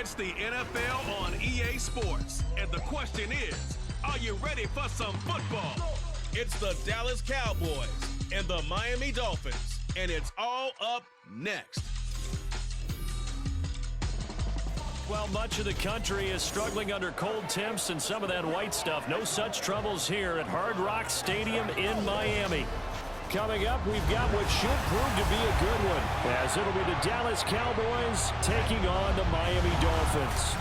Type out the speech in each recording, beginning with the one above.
It's the NFL on EA Sports, and the question is, are you ready for some football? It's the Dallas Cowboys and the Miami Dolphins, and it's all up next. Well, much of the country is struggling under cold temps and some of that white stuff. No such troubles here at Hard Rock Stadium in Miami. Coming up, we've got what should prove to be a good one, as it'll be the Dallas Cowboys taking on the Miami Dolphins.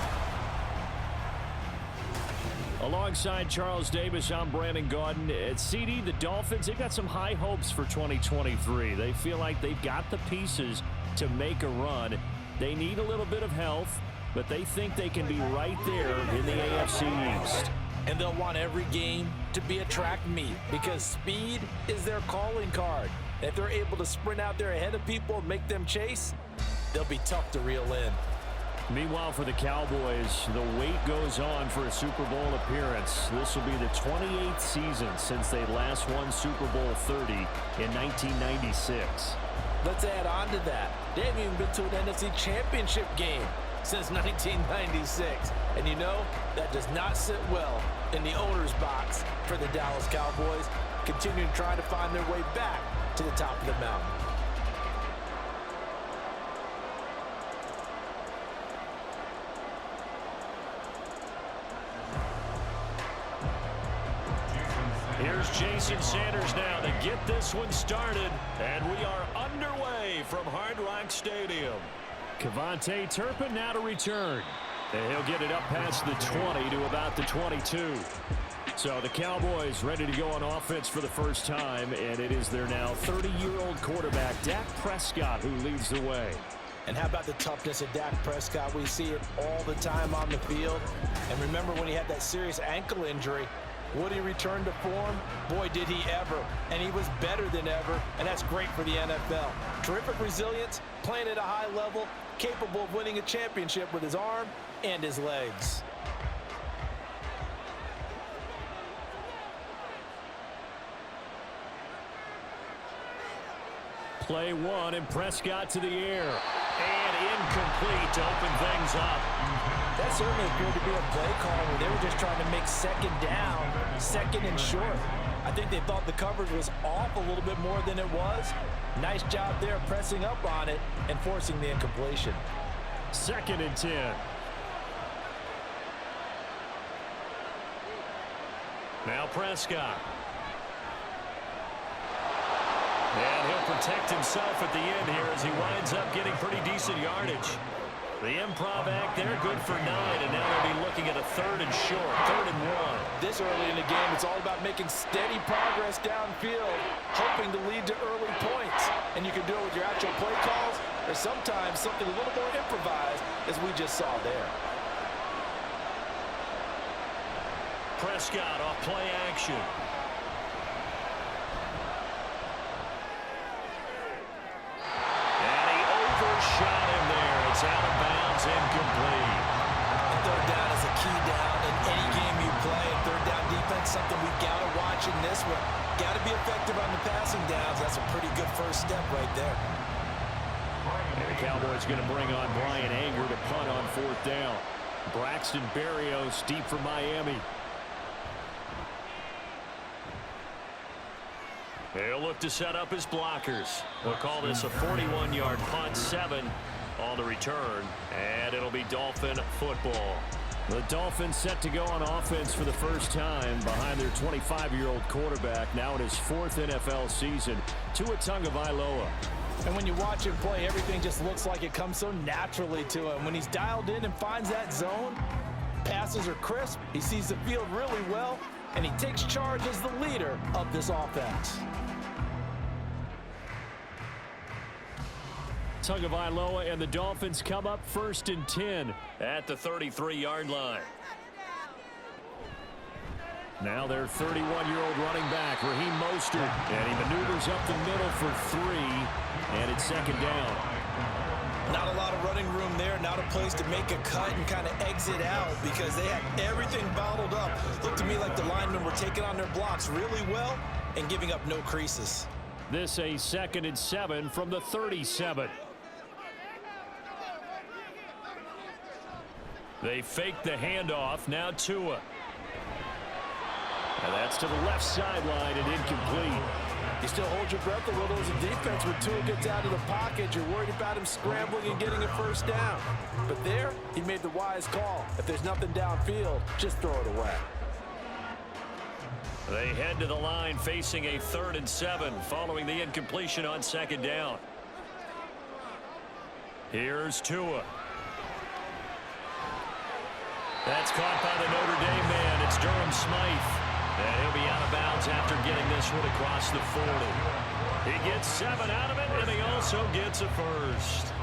Alongside Charles Davis, I'm Brandon Gaudin. At CD, the Dolphins, they've got some high hopes for 2023. They feel like they've got the pieces to make a run. They need a little bit of health, but they think they can be right there in the AFC East. And they'll want every game to be a track meet because speed is their calling card. If they're able to sprint out there ahead of people and make them chase, they'll be tough to reel in. Meanwhile, for the Cowboys, the wait goes on for a Super Bowl appearance. This will be the 28th season since they last won Super Bowl 30 in 1996. Let's add on to that. They haven't even been to an NFC Championship game since 1996. And you know, that does not sit well in the owner's box for the Dallas Cowboys, continuing to try to find their way back to the top of the mountain. Here's Jason Sanders now to get this one started, and we are underway from Hard Rock Stadium. Kevontae Turpin now to return. And he'll get it up past the 20 to about the 22. So the Cowboys ready to go on offense for the first time, and it is their now 30-year-old quarterback, Dak Prescott, who leads the way. And how about the toughness of Dak Prescott? We see it all the time on the field. And remember when he had that serious ankle injury, would he return to form? Boy, did he ever. And he was better than ever, and that's great for the NFL. Terrific resilience, playing at a high level, capable of winning a championship with his arm and his legs. Play one, and Prescott to the air. And incomplete to open things up. That certainly appeared to be a play call where they were just trying to make second down, second and short. I think they thought the coverage was off a little bit more than it was. Nice job there pressing up on it and forcing the incompletion. 2nd and 10. Now Prescott. And he'll protect himself at the end here as he winds up getting pretty decent yardage. The improv act there, good for 9, and now they'll be looking at a 3rd and short, 3rd and 1. This early in the game, it's all about making steady progress downfield, hoping to lead to early points. And you can do it with your actual play calls, or sometimes something a little more improvised, as we just saw there. Prescott off play action. And he overshot him there. It's out of bounds, incomplete. And third down is a key down in any game you play. And third down defense, something we got to watch in this one. Got to be effective on the passing downs. That's a pretty good first step right there. And the Cowboys going to bring on Brian Anger to punt on 4th down. Braxton Berrios deep for Miami. He'll look to set up his blockers. We'll call this a 41-yard punt, 7 on the return, and it'll be Dolphin football. The Dolphins set to go on offense for the first time behind their 25-year-old quarterback, now in his 4th NFL season, Tua Tagovailoa. And when you watch him play, everything just looks like it comes so naturally to him. When he's dialed in and finds that zone, passes are crisp, he sees the field really well, and he takes charge as the leader of this offense. Tagovailoa and the Dolphins come up 1st and 10 at the 33-yard line. Now their 31-year-old running back, Raheem Mostert, and he maneuvers up the middle for 3, and it's 2nd down. Not a lot of running room there, not a place to make a cut and kind of exit out because they had everything bottled up. Looked to me like the linemen were taking on their blocks really well and giving up no creases. This a 2nd and 7 from the 37. They fake the handoff. Now Tua. And that's to the left sideline and incomplete. You still hold your breath a little as a defense when Tua gets out of the pocket. You're worried about him scrambling and getting a first down. But there, he made the wise call. If there's nothing downfield, just throw it away. They head to the line facing a 3rd and 7 following the incompletion on 2nd down. Here's Tua. That's caught by the Notre Dame man. It's Durham Smythe. And he'll be out of bounds after getting this one across the 40. He gets 7 out of it, and he also gets a first.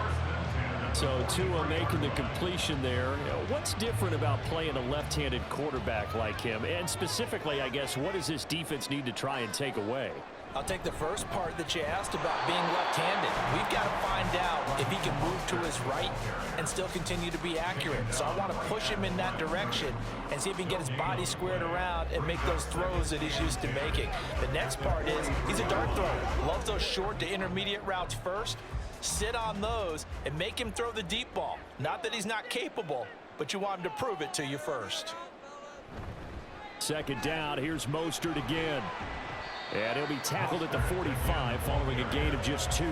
So Tua making the completion there. What's different about playing a left-handed quarterback like him? And specifically, I guess, what does this defense need to try and take away? I'll take the first part that you asked about being left-handed. We've got to find out if he can move to his right and still continue to be accurate. So I want to push him in that direction and see if he can get his body squared around and make those throws that he's used to making. The next part is he's a dart thrower. Loves those short to intermediate routes first. Sit on those and make him throw the deep ball. Not that he's not capable, but you want him to prove it to you first. 2nd down. Here's Mostert again. And he'll be tackled at the 45 following a gain of just 2.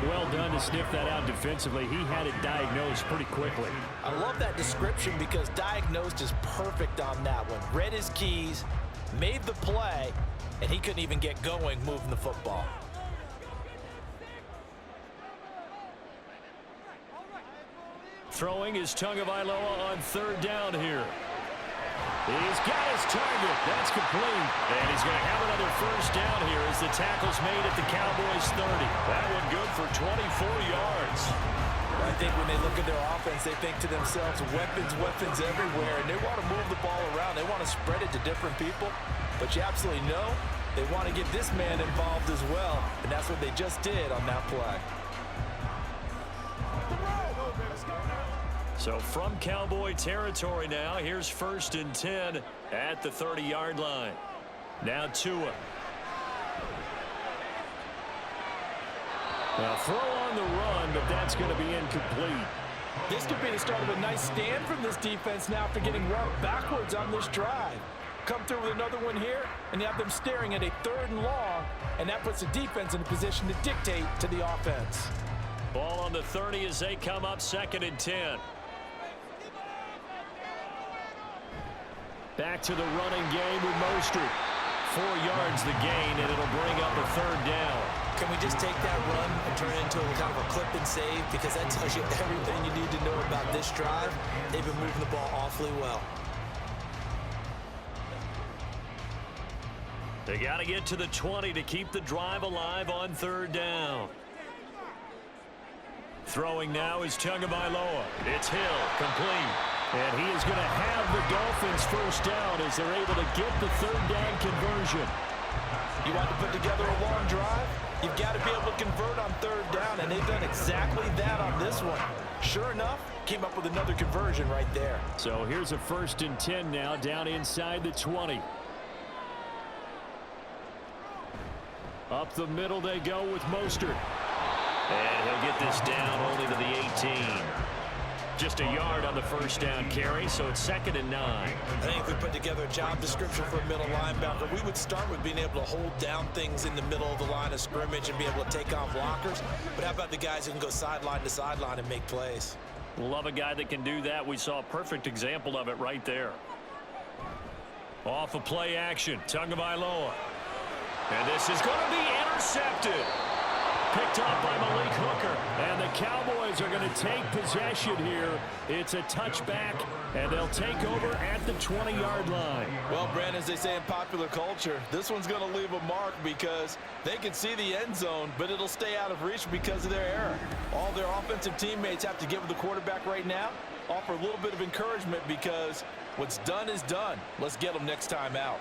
Well done to sniff that out defensively. He had it diagnosed pretty quickly. I love that description because diagnosed is perfect on that one. Read his keys, made the play, and he couldn't even get going moving the football. Throwing is Tagovailoa on 3rd down here. He's got his target. That's complete. And he's going to have another first down here as the tackle's made at the Cowboys 30. That one good for 24 yards. I think when they look at their offense, they think to themselves, weapons everywhere, and they want to move the ball around. They want to spread it to different people. But you absolutely know they want to get this man involved as well, and that's what they just did on that play. So from Cowboy territory now, here's 1st and 10 at the 30-yard line. Now Tua. Now throw on the run, but that's going to be incomplete. This could be the start of a nice stand from this defense now after getting run backwards on this drive. Come through with another one here, and you have them staring at a 3rd and long, and that puts the defense in a position to dictate to the offense. Ball on the 30 as they come up 2nd and 10. Back to the running game with Mostert. 4 yards the gain, and it'll bring up a 3rd down. Can we just take that run and turn it into a kind of a clip and save? Because that tells you everything you need to know about this drive. They've been moving the ball awfully well. They got to get to the 20 to keep the drive alive on 3rd down. Throwing now is Tagovailoa. It's Hill, complete. And he is going to have the Dolphins first down as they're able to get the 3rd down conversion. You want to put together a long drive? You've got to be able to convert on 3rd down, and they've done exactly that on this one. Sure enough, came up with another conversion right there. So here's a 1st and 10 now down inside the 20. Up the middle they go with Mostert. And he'll get this down only to the 18. Just a yard on the first down carry, so it's 2nd and 9. I think if we put together a job description for a middle linebacker, we would start with being able to hold down things in the middle of the line of scrimmage and be able to take on blockers. But how about the guys who can go sideline to sideline and make plays? Love a guy that can do that. We saw a perfect example of it right there. Off of play action, Tagovailoa. And this is going to be intercepted. Picked up by Malik Hooker. And the Cowboys are going to take possession here. It's a touchback, and they'll take over at the 20-yard line. Well, Brandon, as they say in popular culture, this one's going to leave a mark because they can see the end zone, but it'll stay out of reach because of their error. All their offensive teammates have to give the quarterback right now, offer a little bit of encouragement because what's done is done. Let's get them next time out.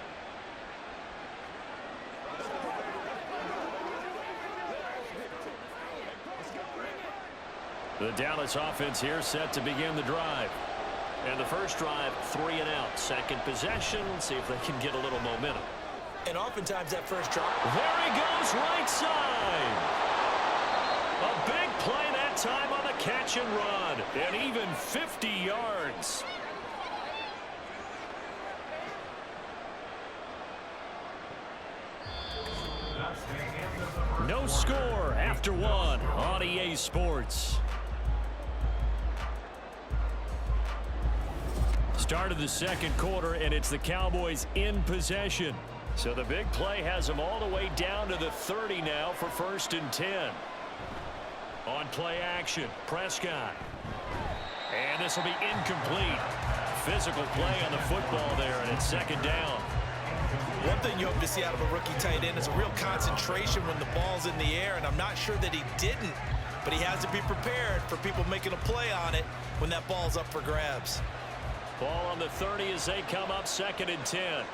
The Dallas offense here set to begin the drive. And the first drive, 3 and out. Second possession. Let's see if they can get a little momentum. And oftentimes that first drive. There he goes, right side. A big play that time on the catch and run, and even 50 yards. No score after one on EA Sports. Start of the second quarter, and it's the Cowboys in possession. So the big play has them all the way down to the 30 now for 1st and 10. On play action, Prescott. And this will be incomplete. Physical play on the football there, and it's 2nd down. One thing you hope to see out of a rookie tight end is a real concentration when the ball's in the air, and I'm not sure that he didn't, but he has to be prepared for people making a play on it when that ball's up for grabs. Ball on the 30 as they come up 2nd and 10.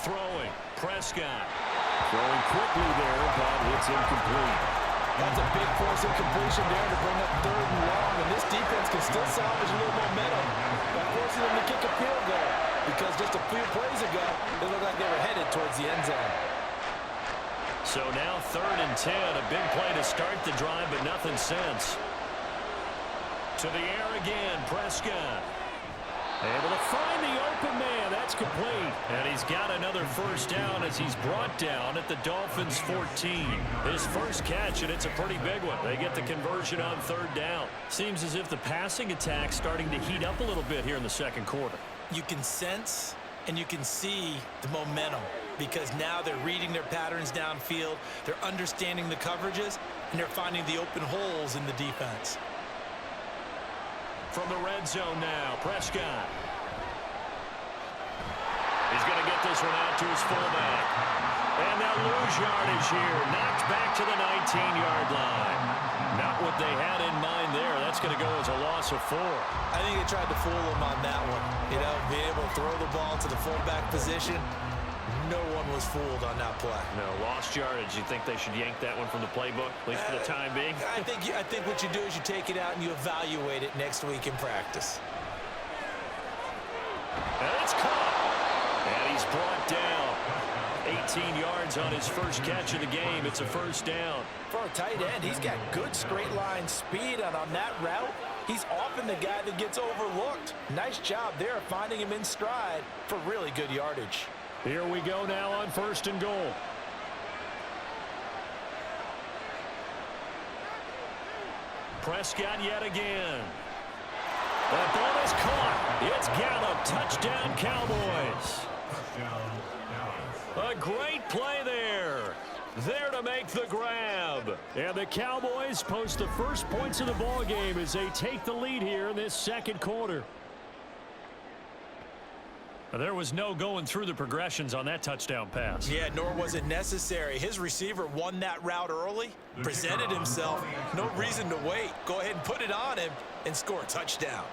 Throwing, Prescott. Throwing quickly there, but it's incomplete. That's a big force incompletion there to bring up 3rd and long, and this defense can still salvage a little momentum by forcing them to kick a field goal, because just a few plays ago, they looked like they were headed towards the end zone. So now 3rd and 10, a big play to start the drive, but nothing since. To the air again, Prescott. Able to find the open man. That's complete. And he's got another 1st down as he's brought down at the Dolphins' 14. His first catch, and it's a pretty big one. They get the conversion on 3rd down. Seems as if the passing attack's starting to heat up a little bit here in the second quarter. You can sense and you can see the momentum, because now they're reading their patterns downfield, they're understanding the coverages, and they're finding the open holes in the defense. From the red zone now, Prescott. He's going to get this one out to his fullback. And they'll lose yardage here. Knocked back to the 19-yard line. Not what they had in mind there. That's going to go as a loss of 4. I think they tried to fool him on that one. You know, being able to throw the ball to the fullback position. No one was fooled on that play. No, lost yardage. You think they should yank that one from the playbook, at least for the time being? I think what you do is you take it out and you evaluate it next week in practice. And it's caught. And he's brought down. 18 yards on his first catch of the game. It's a 1st down. For a tight end, he's got good straight line speed, and on that route, he's often the guy that gets overlooked. Nice job there finding him in stride for really good yardage. Here we go now on 1st and goal. Prescott yet again. That ball is caught. It's Gallup. Touchdown, Cowboys. A great play there. There to make the grab. And the Cowboys post the first points of the ball game as they take the lead here in this second quarter. There was no going through the progressions on that touchdown pass. Yeah, nor was it necessary. His receiver won that route early, presented himself. No reason to wait. Go ahead and put it on him and score a touchdown.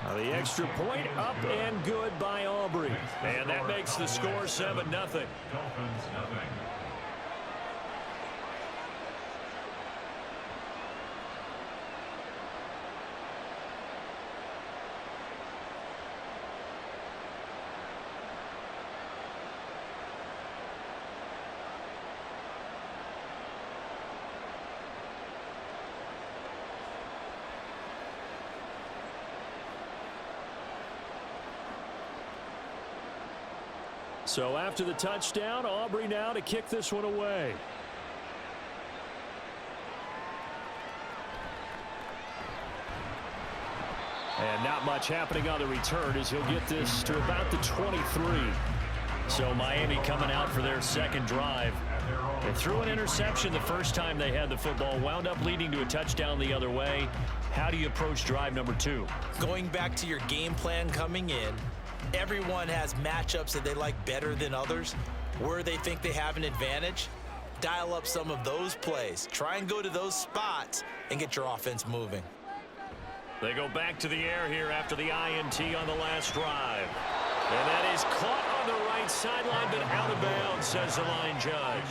Now the extra point up and good by Aubrey. And that makes the score 7-0. So after the touchdown, Aubrey now to kick this one away. And not much happening on the return as he'll get this to about the 23. So Miami coming out for their second drive. They threw an interception the first time they had the football, wound up leading to a touchdown the other way. How do you approach drive number 2? Going back to your game plan coming in, everyone has matchups that they like better than others. Where they think they have an advantage, dial up some of those plays. Try and go to those spots and get your offense moving. They go back to the air here after the INT on the last drive. And that is caught on the right sideline, but out of bounds, says the line judge.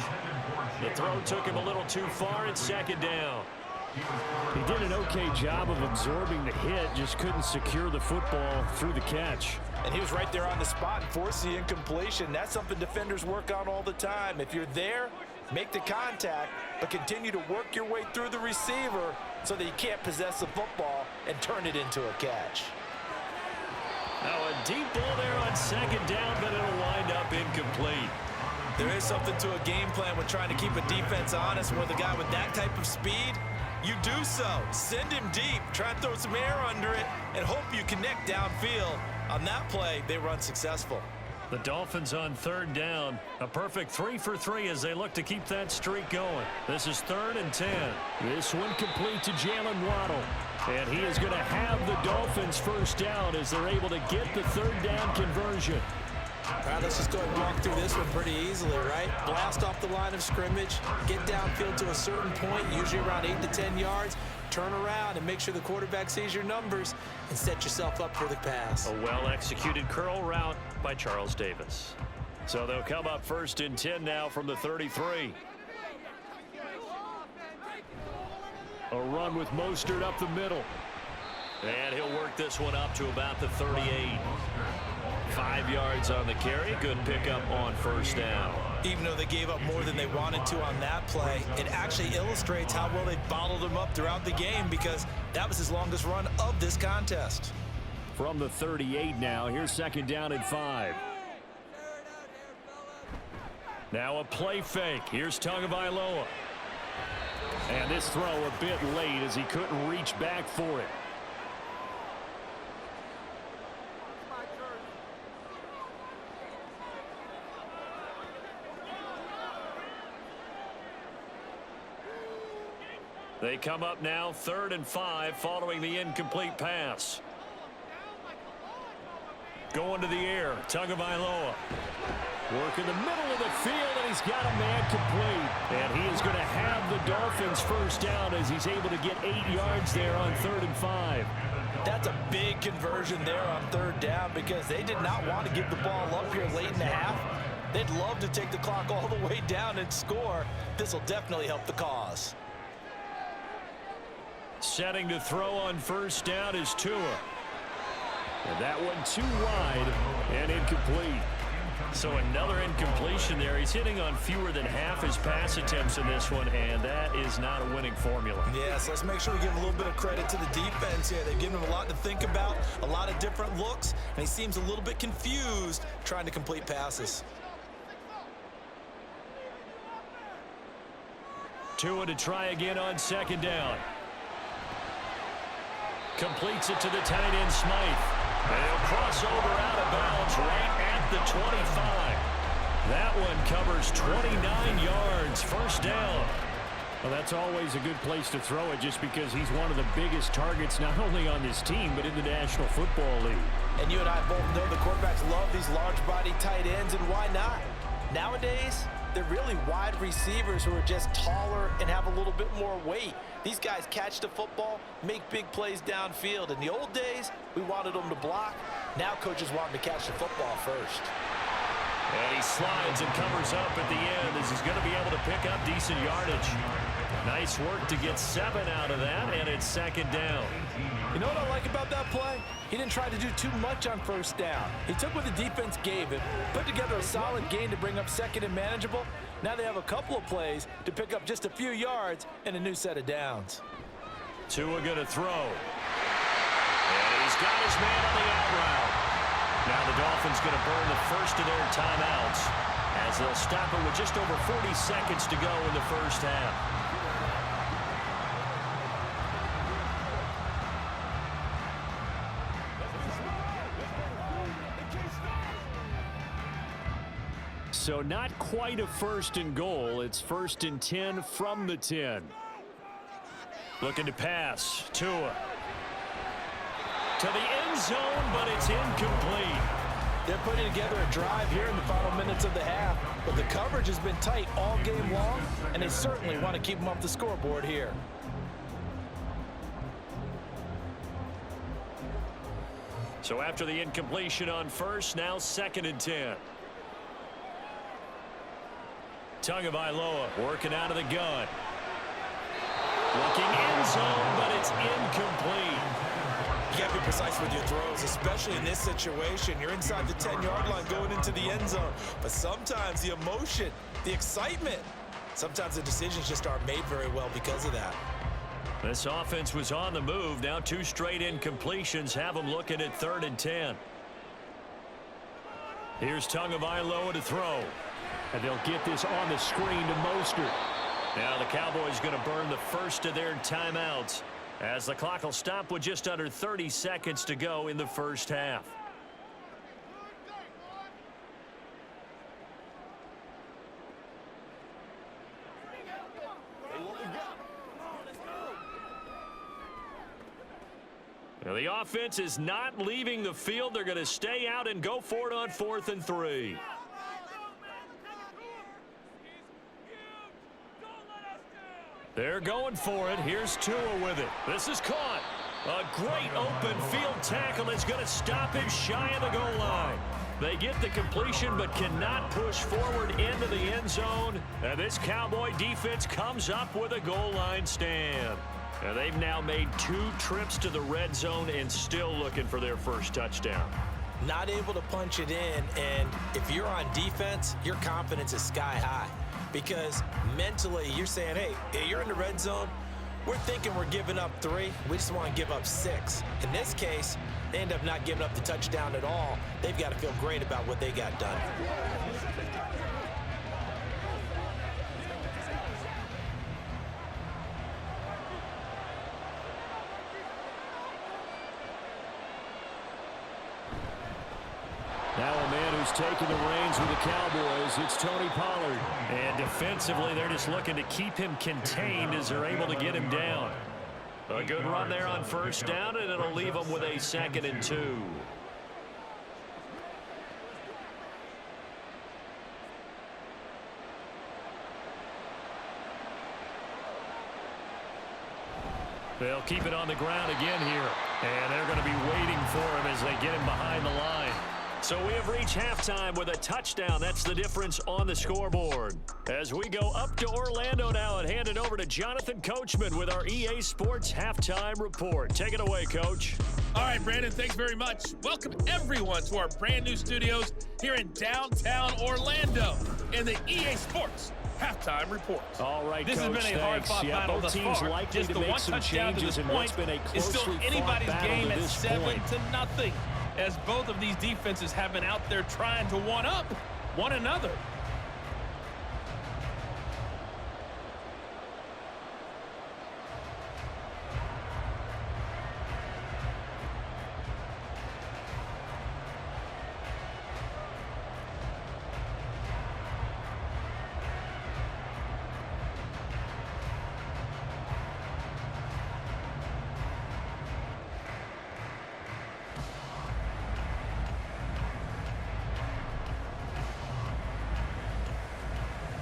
The throw took him a little too far. It's 2nd down. He did an okay job of absorbing the hit, just couldn't secure the football through the catch. And he was right there on the spot and forced the incompletion. That's something defenders work on all the time. If you're there, Make the contact, but continue to work your way through the receiver so that you can't possess the football and turn it into a catch. Now a deep ball there on second down, but it'll wind up incomplete. There is something to a game plan with trying to keep a defense honest. With a guy with that type of speed, you do so. Send him deep, try and throw some air under it, and hope you connect downfield. On that play, they were unsuccessful. The Dolphins on third down. A perfect 3 for 3 as they look to keep that streak going. This is 3rd and 10. This one complete to Jalen Waddle. And he is going to have the Dolphins first down as they're able to get the third down conversion. All right, let's just go and walk through this one pretty easily, right? Blast off the line of scrimmage, get downfield to a certain point, usually around 8 to 10 yards, turn around and make sure the quarterback sees your numbers and set yourself up for the pass. A well-executed curl route by Charles Davis. So they'll come up 1st and 10 now from the 33. A run with Mostert up the middle. And he'll work this one up to about the 38. 5 yards on the carry. Good pickup on first down. Even though they gave up more than they wanted to on that play, it actually illustrates how well they bottled him up throughout the game because that was his longest run of this contest. From the 38 now, here's 2nd down and 5. Now a play fake. Here's Tagovailoa. And this throw a bit late as he couldn't reach back for it. They come up now 3rd and 5 following the incomplete pass. Going to the air, Tagovailoa. Work in the middle of the field, and he's got a man complete. And he is going to have the Dolphins first down as he's able to get 8 yards there on 3rd and 5. That's a big conversion there on 3rd down because they did not want to give the ball up here late in the half. They'd love to take the clock all the way down and score. This will definitely help the cause. Setting to throw on first down is Tua. And that one too wide and incomplete. So another incompletion there. He's hitting on fewer than half his pass attempts in this one, and that is not a winning formula. Yes, let's make sure we give a little bit of credit to the defense here. They've given him a lot to think about, a lot of different looks, and he seems a little bit confused trying to complete passes. Tua to try again on 2nd down. Completes it to the tight end, Smythe. And he'll cross over out of bounds right at the 25. That one covers 29 yards. First down. Well, that's always a good place to throw it just because he's one of the biggest targets not only on this team but in the National Football League. And you and I both know the quarterbacks love these large-body tight ends, and why not? Nowadays, they're really wide receivers who are just taller and have a little bit more weight. These guys catch the football, make big plays downfield. In the old days, we wanted them to block. Now coaches want them to catch the football first. And he slides and covers up at the end as he's going to be able to pick up decent yardage. Nice work to get 7 out of that, and it's 2nd down. You know what I like about that play? He didn't try to do too much on first down. He took what the defense gave him, put together a solid gain to bring up 2nd and manageable. Now they have a couple of plays to pick up just a few yards and a new set of downs. Tua going to throw. And he's got his man on the out route. Now the Dolphins going to burn the first of their timeouts as they'll stop it with just over 40 seconds to go in the first half. So not quite a 1st and goal. It's 1st and 10 from the 10. Looking to pass. Tua. To the end zone, but it's incomplete. They're putting together a drive here in the final minutes of the half, but the coverage has been tight all game long, and they certainly want to keep them off the scoreboard here. So after the incompletion on first, now 2nd and 10. Tagovailoa working out of the gun. Looking end zone, but it's incomplete. You got to be precise with your throws, especially in this situation. You're inside the 10-yard line going into the end zone. But sometimes the emotion, the excitement Sometimes the decisions just aren't made very well because of that. This offense was on the move. Now 2 straight incompletions have them looking at 3rd and 10. Here's Tagovailoa to throw. And they'll get this on the screen to Mostert. Now the Cowboys going to burn the first of their timeouts as the clock will stop with just under 30 seconds to go in the first half. Now the offense is not leaving the field. They're going to stay out and go for it on 4th and 3. They're going for it. Here's Tua with it. This is caught. A great open field tackle is going to stop him shy of the goal line. They get the completion but cannot push forward into the end zone. And this Cowboy defense comes up with a goal line stand. And they've now made 2 trips to the red zone and still looking for their first touchdown. Not able to punch it in, and if you're on defense, your confidence is sky high. Because mentally, you're saying, hey, you're in the red zone. We're thinking we're giving up 3. We just want to give up 6. In this case, they end up not giving up the touchdown at all. They've got to feel great about what they got done. Now a man who's taking the reins with the Cowboys, it's Tony Pollard. And defensively, they're just looking to keep him contained as they're able to get him down. A good run there on first down, and it'll leave them with a 2nd and 2. They'll keep it on the ground again here. And they're going to be waiting for him as they get him behind the line. So we have reached halftime with a touchdown. That's the difference on the scoreboard. As we go up to Orlando now and hand it over to Jonathan Coachman with our EA Sports Halftime Report. Take it away, Coach. All right, Brandon, thanks very much. Welcome, everyone, to our brand-new studios here in downtown Orlando in the EA Sports Halftime Report. All right, this Coach, has been a hard-fought battle thus teams far. likely Just to the make one some touchdown to changes this in what's point been a is still closely anybody's fought game battle at to this 7-0, as both of these defenses have been out there trying to one-up one another.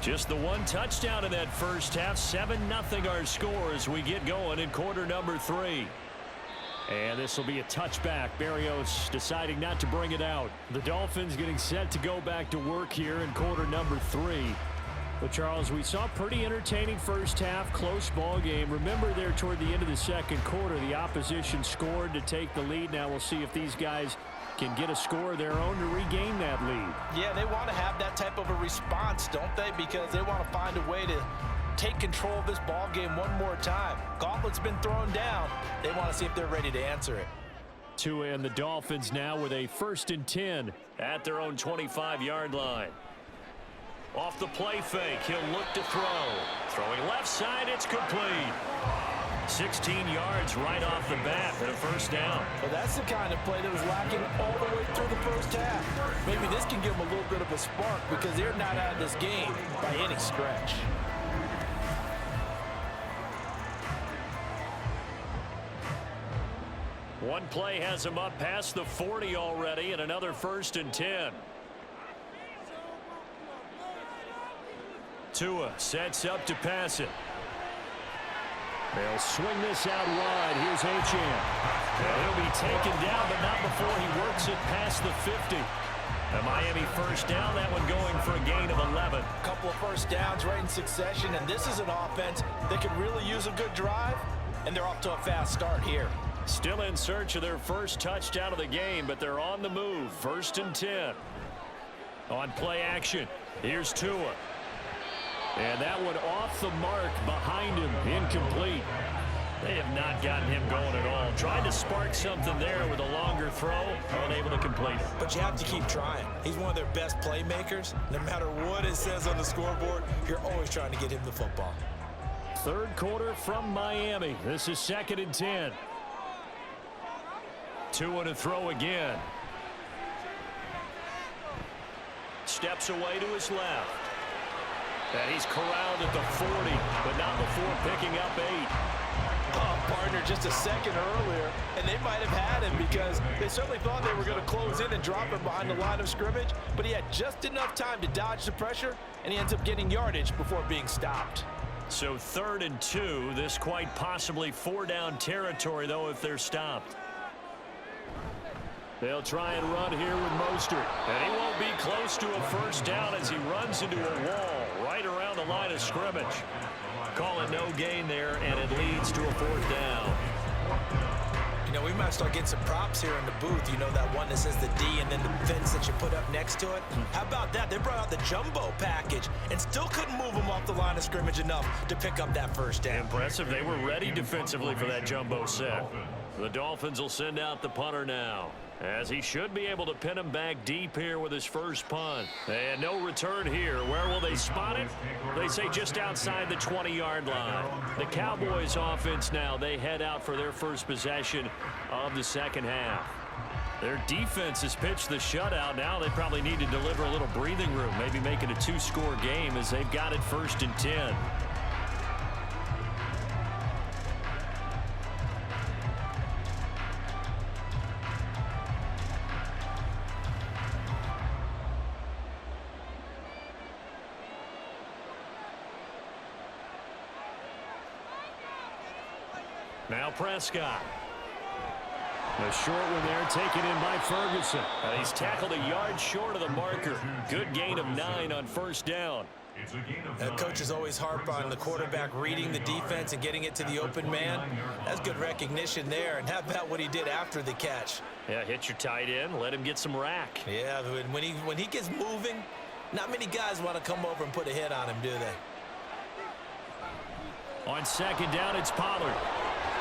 Just the one touchdown in that first half. 7-0 our score as we get going in quarter number 3. And this will be a touchback. Berrios deciding not to bring it out. The Dolphins getting set to go back to work here in quarter number 3. But, Charles, we saw a pretty entertaining first half, close ball game. Remember there toward the end of the second quarter, the opposition scored to take the lead. Now we'll see if these guys can get a score of their own to regain that lead. Yeah, they want to have that type of a response, don't they? Because they want to find a way to take control of this ball game one more time. Gauntlet's been thrown down. They want to see if they're ready to answer it. Tua and the Dolphins now with a 1st and 10 at their own 25-yard line. Off the play fake, he'll look to throw. Throwing left side, it's complete. 16 yards right off the bat for the first down. Well, that's the kind of play that was lacking all the way through the first half. Maybe this can give them a little bit of a spark because they're not out of this game by any stretch. One play has them up past the 40 already, and another 1st and 10. Tua sets up to pass it. They'll swing this out wide. Here's Achane. He'll be taken down, but not before he works it past the 50. A Miami first down, that one going for a gain of 11. A couple of first downs right in succession, and this is an offense that could really use a good drive, and they're off to a fast start here. Still in search of their first touchdown of the game, but they're on the move. 1st and 10. On play action, here's Tua. And that one off the mark behind him, incomplete. They have not gotten him going at all. Tried to spark something there with a longer throw, unable to complete it. But you have to keep trying. He's one of their best playmakers. No matter what it says on the scoreboard, you're always trying to get him the football. Third quarter from Miami. This is 2nd and 10. 2 and a throw again. Steps away to his left. And he's corralled at the 40, but not before picking up 8. Oh, partner, just a second earlier, and they might have had him because they certainly thought they were going to close in and drop him behind the line of scrimmage, but he had just enough time to dodge the pressure, and he ends up getting yardage before being stopped. So 3rd and 2, this quite possibly 4-down territory, though, if they're stopped. They'll try and run here with Mostert. And he won't be close to a first down as he runs into a wall right around the line of scrimmage. Call it no gain there, and it leads to a 4th down. You know, we might start getting some props here in the booth. You know, that one that says the D and then the fence that you put up next to it? How about that? They brought out the jumbo package and still couldn't move him off the line of scrimmage enough to pick up that first down. Impressive. They were ready defensively for that jumbo set. The Dolphins will send out the punter now, as he should be able to pin him back deep here with his first punt. And no return here. Where will they spot it? They say just outside the 20-yard line. The Cowboys offense now, they head out for their first possession of the second half. Their defense has pitched the shutout. Now they probably need to deliver a little breathing room, maybe make it a 2-score game as they've got it 1st and 10. Now Prescott. A short one there, taken in by Ferguson. He's tackled a yard short of the marker. Good gain of 9 on first down. Coaches always harp on the quarterback reading the defense and getting it to the open man. That's good recognition there. And how about what he did after the catch? Yeah, hit your tight end, let him get some rack. Yeah, when he gets moving, not many guys want to come over and put a hit on him, do they? On second down, it's Pollard.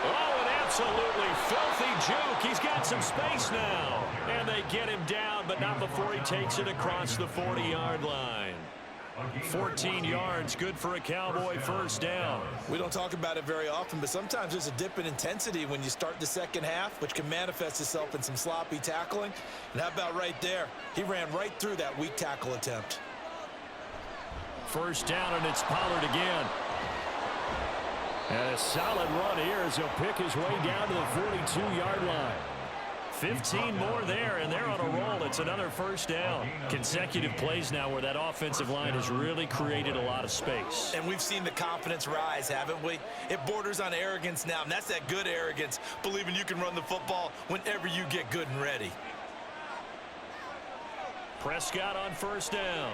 Oh, an absolutely filthy juke. He's got some space now. And they get him down, but not before he takes it across the 40-yard line. 14 yards, good for a Cowboy first down. We don't talk about it very often, but sometimes there's a dip in intensity when you start the second half, which can manifest itself in some sloppy tackling. And how about right there? He ran right through that weak tackle attempt. First down, and it's Pollard again. And a solid run here as he'll pick his way down to the 42-yard line. 15 more there, and they're on a roll. It's another first down. Consecutive plays now where that offensive line has really created a lot of space. And we've seen the confidence rise, haven't we? It borders on arrogance now, and that's that good arrogance, believing you can run the football whenever you get good and ready. Prescott on first down.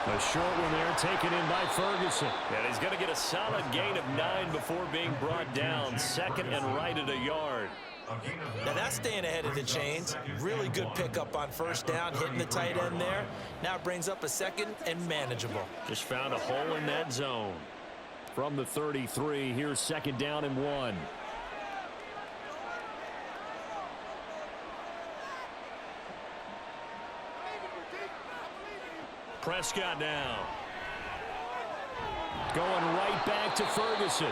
A short one there taken in by Ferguson. And he's going to get a solid gain of 9 before being brought down. Second and right at a yard. Now that's staying ahead of the chains. Really good pickup on first down, hitting the tight end there. Now it brings up a second and manageable. Just found a hole in that zone. From the 33, here's second down and 1. Prescott now. Going right back to Ferguson.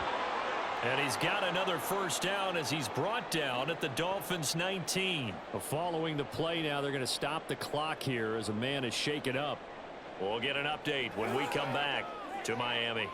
And he's got another first down as he's brought down at the Dolphins 19. Following the play now, they're going to stop the clock here as a man is shaken up. We'll get an update when we come back to Miami.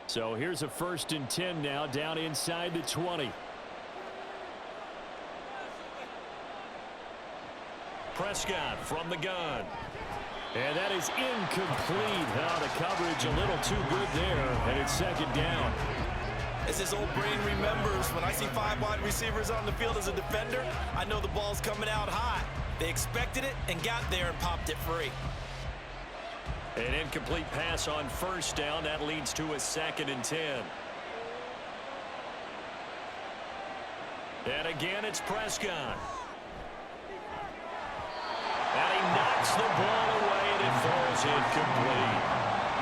So here's a 1st and 10 now down inside the 20. Prescott from the gun. And that is incomplete. The coverage a little too good there, and it's second down. As his old brain remembers, when I see 5 wide receivers on the field as a defender, I know the ball's coming out hot. They expected it and got there and popped it free. An incomplete pass on first down. That leads to a 2nd and 10. And again, it's Prescott. And he knocks the ball away, and it falls incomplete.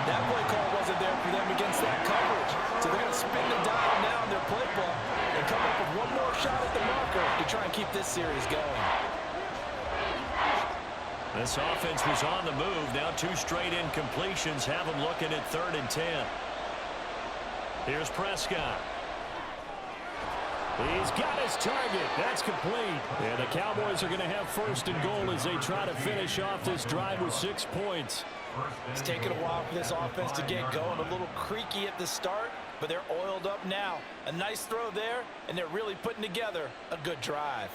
That play call wasn't there for them against that coverage. So they're going to spin the dial now in their playbook and come up with one more shot at the marker to try and keep this series going. This offense was on the move. Now 2 straight incompletions have them looking at 3rd and 10. Here's Prescott. He's got his target. That's complete. And the Cowboys are going to have 1st and goal as they try to finish off this drive with 6 points. It's taken a while for this offense to get going. A little creaky at the start, but they're oiled up now. A nice throw there, and they're really putting together a good drive.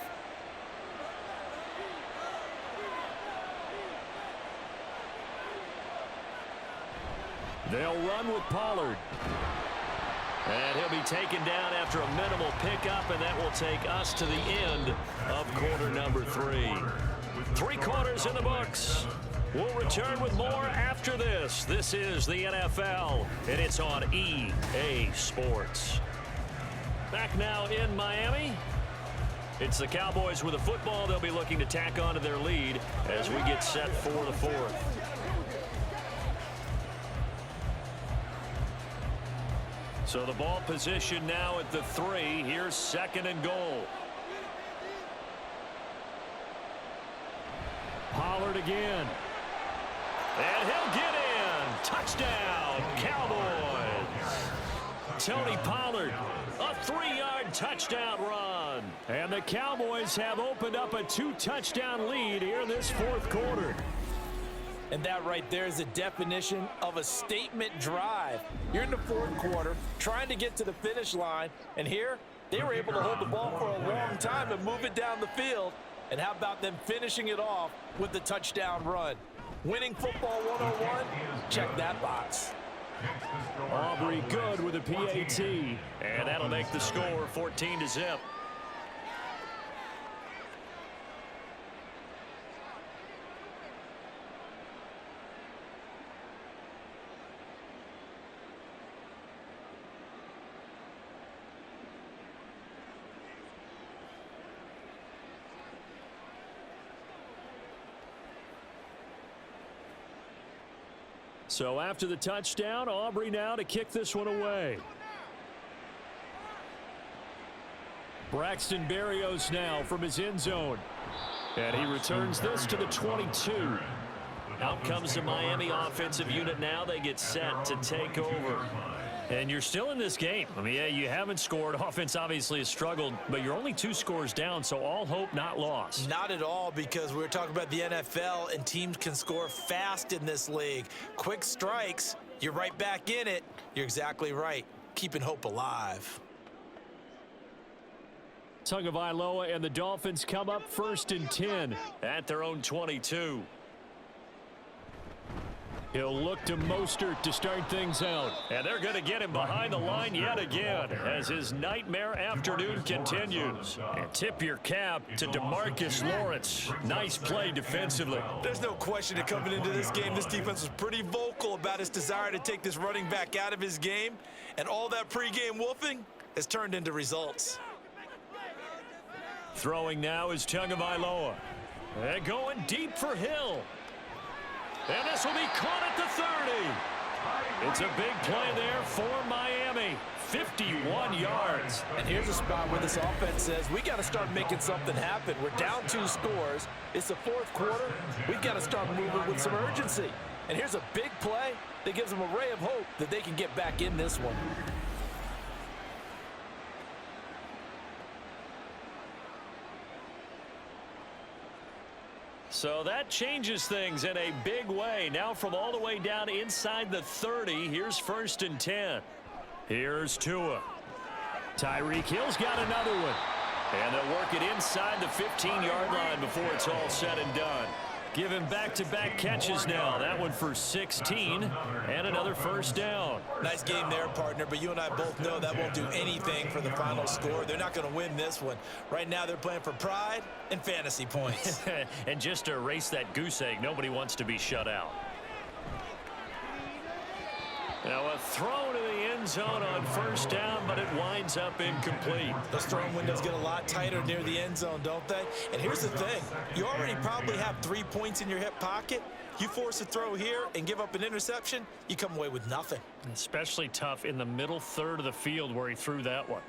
They'll run with Pollard. And he'll be taken down after a minimal pickup, and that will take us to the end of quarter number 3. 3 quarters in the books. We'll return with more after this. This is the NFL, and it's on EA Sports. Back now in Miami. It's the Cowboys with the football. They'll be looking to tack on to their lead as we get set for the 4th. So the ball position now at the 3. Here's 2nd and goal. Pollard again. And he'll get in. Touchdown, Cowboys. Tony Pollard, a 3-yard touchdown run. And the Cowboys have opened up a 2-touchdown lead here in this 4th quarter. And that right there is the definition of a statement drive. You're in the 4th quarter, trying to get to the finish line, and here they were able to hold the ball for a long time and move it down the field. And how about them finishing it off with the touchdown run? Winning football 101, check that box. Aubrey good with a PAT, and that'll make the score 14-0. So after the touchdown, Aubrey now to kick this one away. Braxton Berrios now from his end zone. And he returns this to the 22. Out comes the Miami offensive unit now. They get set to take over. And you're still in this game. I mean, yeah, you haven't scored. Offense obviously has struggled, but you're only 2 scores down, so all hope not lost. Not at all, because we're talking about the NFL, and teams can score fast in this league. Quick strikes, you're right back in it. You're exactly right. Keeping hope alive. Tagovailoa and the Dolphins come up 1st and 10 at their own 22. He'll look to Mostert to start things out. And they're going to get him behind the line yet again as his nightmare afternoon continues. And tip your cap to DeMarcus Lawrence. Nice play defensively. There's no question that coming into this game, this defense was pretty vocal about its desire to take this running back out of his game. And all that pregame wolfing has turned into results. Throwing now is Tagovailoa. And going deep for Hill. And this will be caught at the 30. It's a big play there for Miami. 51 yards. And here's a spot where this offense says, we got to start making something happen. We're down 2 scores. It's the 4th quarter. We've got to start moving with some urgency. And here's a big play that gives them a ray of hope that they can get back in this one. So that changes things in a big way. Now from all the way down inside the 30, here's 1st and 10. Here's Tua. Tyreek Hill's got another one. And they'll work it inside the 15-yard line before it's all said and done. Give him back-to-back catches now. That one for 16 and another 1st down. Nice game there, partner, but you and I both know that won't do anything for the final score. They're not going to win this one. Right now they're playing for pride and fantasy points. And just to erase that goose egg, nobody wants to be shut out. Now a throw to the end zone on first down, but it winds up incomplete. Those throwing windows get a lot tighter near the end zone, don't they? And here's the thing. You already probably have 3 points in your hip pocket. You force a throw here and give up an interception, you come away with nothing. Especially tough in the middle third of the field where he threw that one.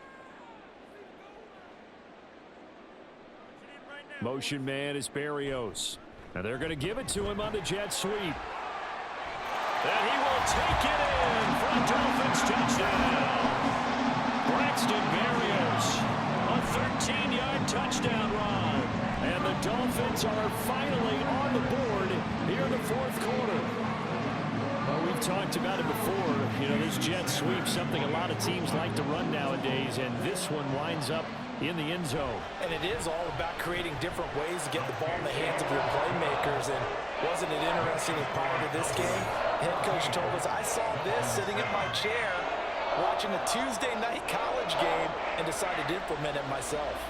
Motion man is Berrios. Now they're going to give it to him on the jet sweep. And he will take it in for a Dolphins touchdown. Braxton Berrios, a 13-yard touchdown run. And the Dolphins are finally on the board here in the fourth quarter. Well, we've talked about it before. You know, this jet sweep, something a lot of teams like to run nowadays, and this one winds up in the end zone. And it is all about creating different ways to get the ball in the hands of your playmakers. And wasn't it interesting as part of this game? Head coach told us, I saw this sitting in my chair watching a Tuesday night college game and decided to implement it myself.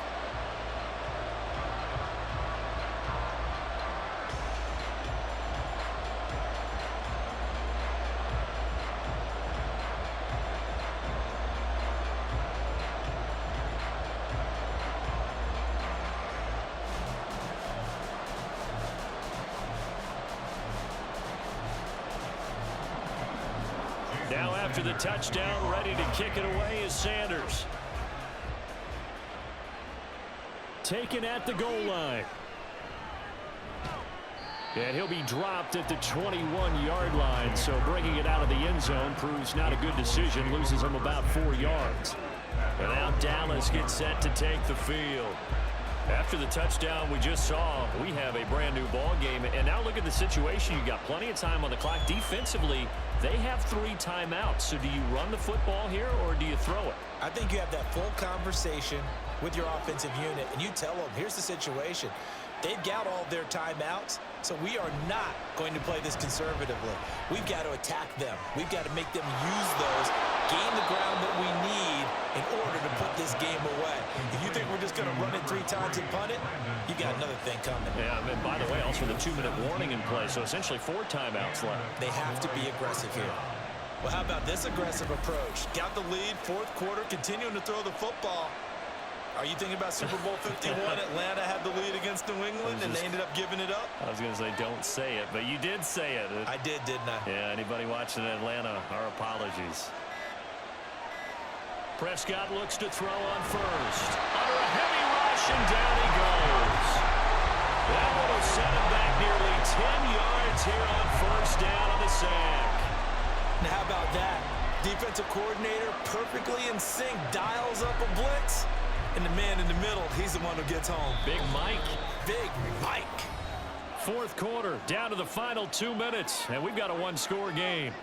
Now after the touchdown, ready to kick it away is Sanders. Taken at the goal line. And he'll be dropped at the 21-yard line, so bringing it out of the end zone proves not a good decision, loses him about 4 yards. And now Dallas gets set to take the field. After the touchdown we just saw, we have a brand new ball game. And now look at the situation. You got plenty of time on the clock. Defensively, they have 3 timeouts. So do you run the football here or do you throw it? I think you have that full conversation with your offensive unit, and you tell them, here's the situation. They've got all their timeouts, so we are not going to play this conservatively. We've got to attack them. We've got to make them use those, gain the ground that we need in order to put this game away. If you think we're just going to run it 3 times and punt it, you got another thing coming. Yeah, and by the way, also the 2-minute warning in play, so essentially 4 timeouts left. They have to be aggressive here. Well, how about this aggressive approach? Got the lead, fourth quarter, continuing to throw the football. Are you thinking about Super Bowl 51? Atlanta had the lead against New England, and they ended up giving it up? I was going to say, don't say it, but you did say it. I did, didn't I? Yeah, anybody watching Atlanta, our apologies. Prescott looks to throw on first. Under a heavy rush, and down he goes. That one will set him back nearly 10 yards here on first down on the sack. Now, how about that? Defensive coordinator perfectly in sync, dials up a blitz. And the man in the middle, he's the one who gets home. Big Mike. Big Mike. Fourth quarter, down to the final 2 minutes, and we've got a 1-score game.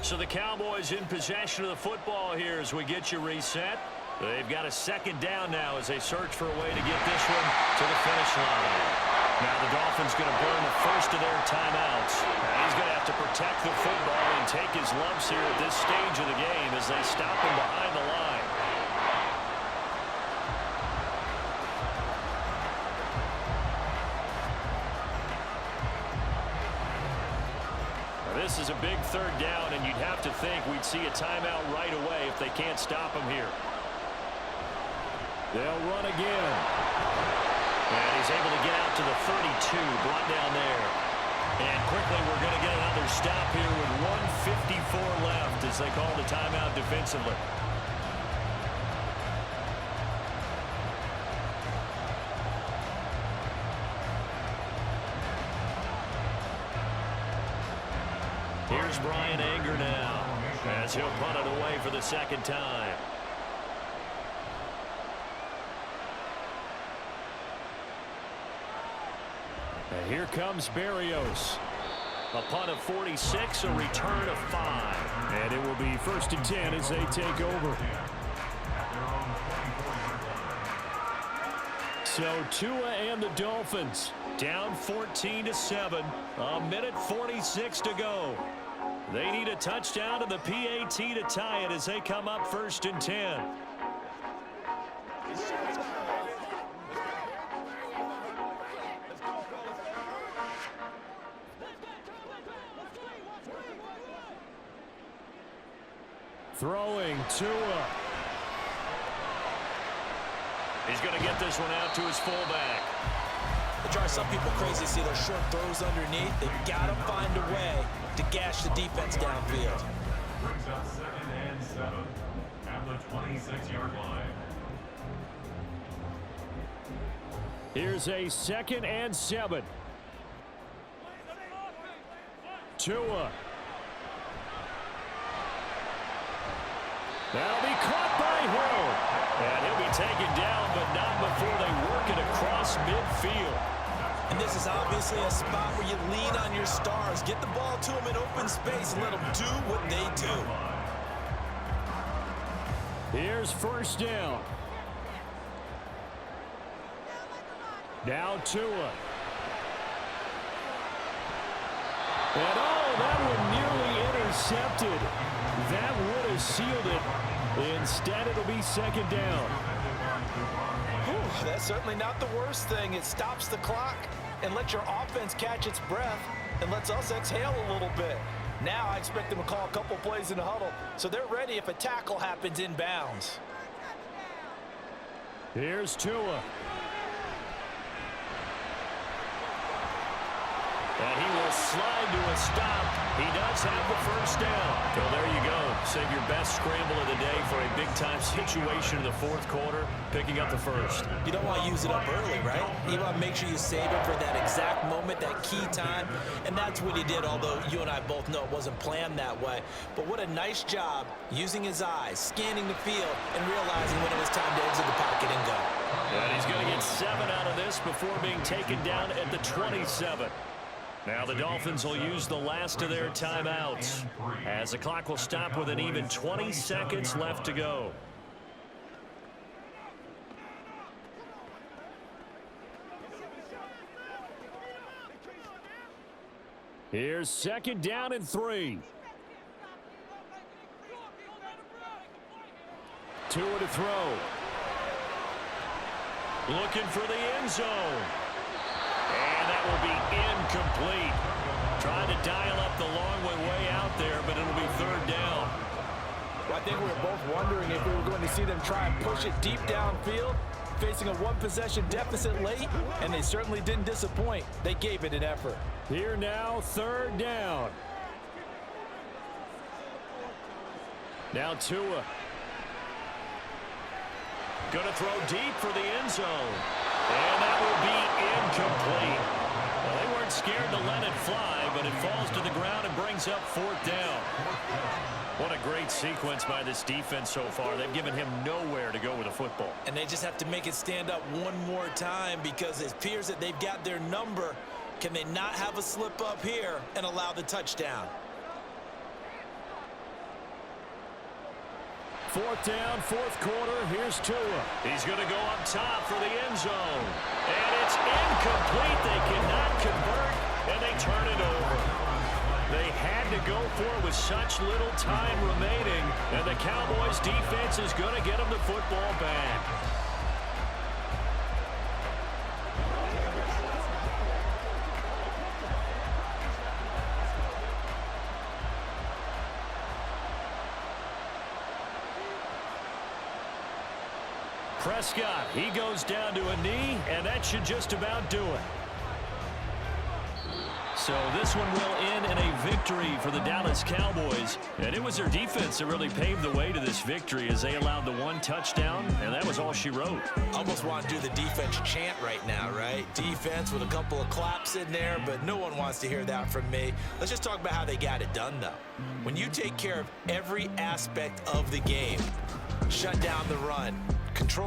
So the Cowboys in possession of the football here as we get you reset. They've got a second down now as they search for a way to get this one to the finish line. Now the Dolphins going to burn the first of their timeouts. And he's going to have to protect the football and take his lumps here at this stage of the game as they stop him behind the line. This is a big third down, and you'd have to think we'd see a timeout right away if they can't stop him here. They'll run again. And he's able to get out to the 32, brought down there. And quickly we're going to get another stop here with 1:54 left as they call the timeout defensively. Here's Brian Anger now as he'll punt it away for the second time. And here comes Berrios. A punt of 46, a return of 5. And it will be 1st and 10 as they take over. So Tua and the Dolphins down 14-7. A minute 46 to go. They need a touchdown to the PAT to tie it as they come up 1st and 10. Throwing Tua. He's going to get this one out to his fullback. It drives some people crazy to see those short throws underneath. They've got to find a way to gash the defense downfield. Brings up 2nd and 7 at the 26-yard line. Here's a 2nd and 7. Tua. That'll be caught by Hill. And he'll be taken down, but not before they work it across midfield. And this is obviously a spot where you lean on your stars. Get the ball to them in open space and let them do what they do. Here's 1st down. Now Tua. And that one nearly intercepted. That would have sealed it. Instead, it'll be 2nd down. Whew, that's certainly not the worst thing. It stops the clock and lets your offense catch its breath and lets us exhale a little bit. Now I expect them to call a couple plays in the huddle so they're ready if a tackle happens inbounds. Here's Tua. And he will slide to a stop. He does have the 1st down. So there you go. Save your best scramble of the day for a big-time situation in the 4th quarter, picking up the 1st. You don't want to use it up early, right? You want to make sure you save it for that exact moment, that key time. And that's what he did, although you and I both know it wasn't planned that way. But what a nice job using his eyes, scanning the field, and realizing when it was time to exit the pocket and go. And he's going to get 7 out of this before being taken down at the 27. Now the Dolphins will use the last of their timeouts as the clock will stop with an even 20 seconds left to go. Here's 2nd down and 3. Tua to throw. Looking for the end zone. And that will be incomplete. Trying to dial up the long way out there, but it'll be 3rd down. Well, I think we were both wondering if we were going to see them try and push it deep downfield, facing a 1-possession deficit late, and they certainly didn't disappoint. They gave it an effort. Here now, 3rd down. Now Tua. Going to throw deep for the end zone. And that will be incomplete. Well, they weren't scared to let it fly, but it falls to the ground and brings up 4th down. What a great sequence by this defense so far. They've given him nowhere to go with the football. And they just have to make it stand up one more time because it appears that they've got their number. Can they not have a slip up here and allow the touchdown? 4th down, 4th quarter. Here's Tua. He's going to go up top for the end zone. And it's incomplete. They cannot convert, and they turn it over. They had to go for it with such little time remaining, and the Cowboys defense is going to get them the football back. Prescott, he goes down to a knee, and that should just about do it. So this one will end in a victory for the Dallas Cowboys. And it was their defense that really paved the way to this victory as they allowed the 1 touchdown, and that was all she wrote. Almost want to do the defense chant right now, right? Defense with a couple of claps in there, but no one wants to hear that from me. Let's just talk about how they got it done, though. When you take care of every aspect of the game, shut down the run, control